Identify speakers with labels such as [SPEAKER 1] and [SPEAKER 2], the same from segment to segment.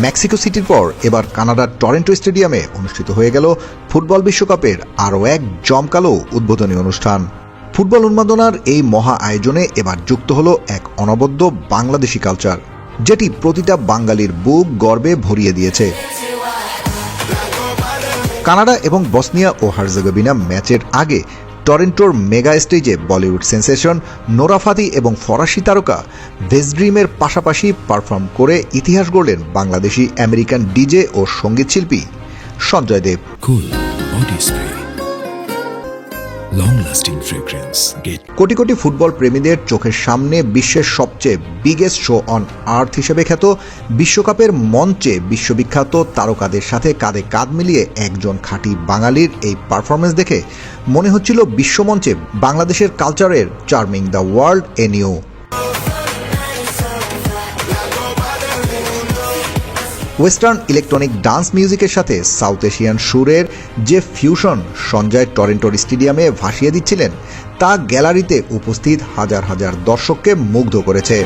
[SPEAKER 1] Mexico সিটির পর এবার কানাডার টরন্টো স্টেডিয়ামে অনুষ্ঠিত হয়ে গেল ফুটবল বিশ্বকাপের আরও এক জমকালো উদ্বোধনী অনুষ্ঠান। ফুটবল উন্মাদনার এই মহা আয়োজনে এবার যুক্ত হলো এক অনবদ্য বাংলাদেশি কালচার, যেটি প্রতিটা বাঙালির বুক গর্বে ভরিয়ে দিয়েছে। কানাডা এবং বসনিয়া ও হার্জেগোভিনা ম্যাচের আগে টরন্টোর মেগা স্টেজে বলিউড সেন্সেশন নোরা ফাতি এবং ফরাসি তারকা ভেজড্রিমের পাশাপাশি পারফর্ম করে ইতিহাস গড়লেন বাংলাদেশি আমেরিকান ডিজে ও সঙ্গীত শিল্পী সঞ্জয় দেব। কোটি কোটি ফুটবল প্রেমীদের চোখের সামনে বিশ্বের সবচেয়ে বিগেস্ট শো অন আর্থ হিসেবে খ্যাত বিশ্বকাপের মঞ্চে বিশ্ববিখ্যাত তারকাদের সাথে কাঁধে কাঁধ মিলিয়ে একজন খাঁটি বাঙালির এই পারফরমেন্স দেখে মনে হচ্ছিল বিশ্বমঞ্চে বাংলাদেশের কালচারের charming the world anew. Western electronic dance মিউজিকের সাথে সাউথ এশিয়ান সুরের যে ফিউশন সঞ্জয় টরন্টোর স্টেডিয়ামে ভাসিয়ে দিচ্ছিলেন, তা গ্যালারিতে উপস্থিত হাজার হাজার দর্শককে মুগ্ধ করেছে।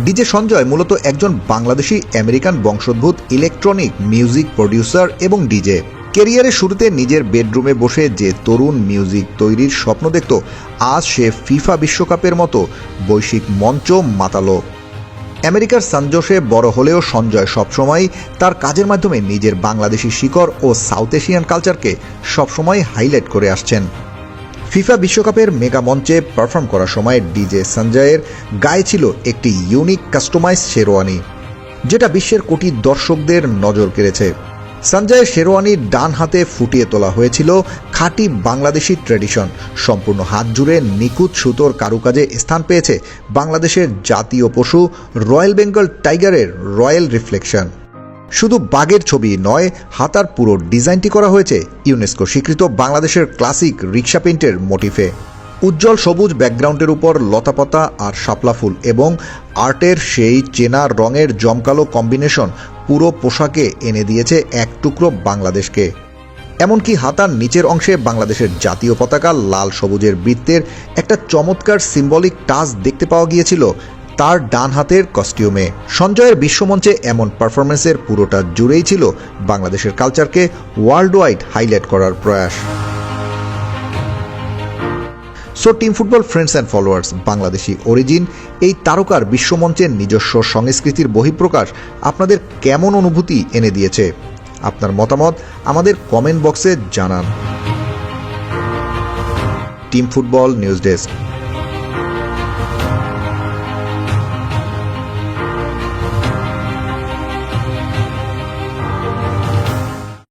[SPEAKER 1] ডিজে সঞ্জয় মূলত একজন বাংলাদেশি আমেরিকান বংশোদ্ভূত ইলেকট্রনিক মিউজিক প্রডিউসার এবং ডিজে। ক্যারিয়ারের শুরুতে নিজের বেডরুমে বসে যে তরুণ মিউজিক তৈরির স্বপ্ন দেখত, আজ সে ফিফা বিশ্বকাপের মতো বৈশ্বিক মঞ্চ মাতালো। আমেরিকার সানজোসে বড় হলেও সঞ্জয় সবসময় তার কাজের মাধ্যমে নিজের বাংলাদেশি শিকড় ও সাউথ এশিয়ান কালচারকে সবসময় হাইলাইট করে আসছেন। ফিফা বিশ্বকাপের মেগা মঞ্চে পারফর্ম করার সময় ডিজে সঞ্জয়ের গায়ে ছিল একটি ইউনিক কাস্টমাইজ শেরওয়ানি, যেটা বিশ্বের কোটি দর্শকদের নজর কেড়েছে। সঞ্জয়ের শেরওয়ানির ডান হাতে ফুটিয়ে তোলা হয়েছিল খাঁটি বাংলাদেশি ট্র্যাডিশন। সম্পূর্ণ হাত জুড়ে নিখুঁত সুতোর কারুকাজে স্থান পেয়েছে বাংলাদেশের জাতীয় পশু রয়্যাল বেঙ্গল টাইগারের রয়্যাল রিফ্লেকশন। শুধু বাঘের ছবি নয়, হাতার পুরো ডিজাইনটি করা হয়েছে ইউনেস্কো স্বীকৃত বাংলাদেশের ক্লাসিক রিক্সা পেইন্টের মোটিফে। উজ্জ্বল সবুজ ব্যাকগ্রাউন্ডের উপর লতাপাতা আর শাপলা ফুল এবং আর্টের সেই চেনা রঙের জমকালো কম্বিনেশন পুরো পোশাকে এনে দিয়েছে এক টুকরো বাংলাদেশকে। এমনকি হাতার নিচের অংশে বাংলাদেশের জাতীয় পতাকা লাল সবুজের বৃত্তের একটা চমৎকার সিম্বলিক টাচ দেখতে পাওয়া গিয়েছিল তার ডান হাতের কস্টিউমে। সঞ্জয়ের বিশ্বমঞ্চে এমন পারফরমেন্সের পুরোটা জুড়েই ছিল বাংলাদেশের কালচারকে ওয়ার্ল্ড ওয়াইড হাইলাইট করার প্রয়াস। So team football friends and followers, Bangladeshi origin এই তারকার বিশ্বমঞ্চের নিজস্ব সংস্কৃতির বহিঃপ্রকাশ আপনাদের কেমন অনুভূতি এনে দিয়েছে? আপনার মতামত আমাদের কমেন্ট বক্সে জানান। Team football news desk.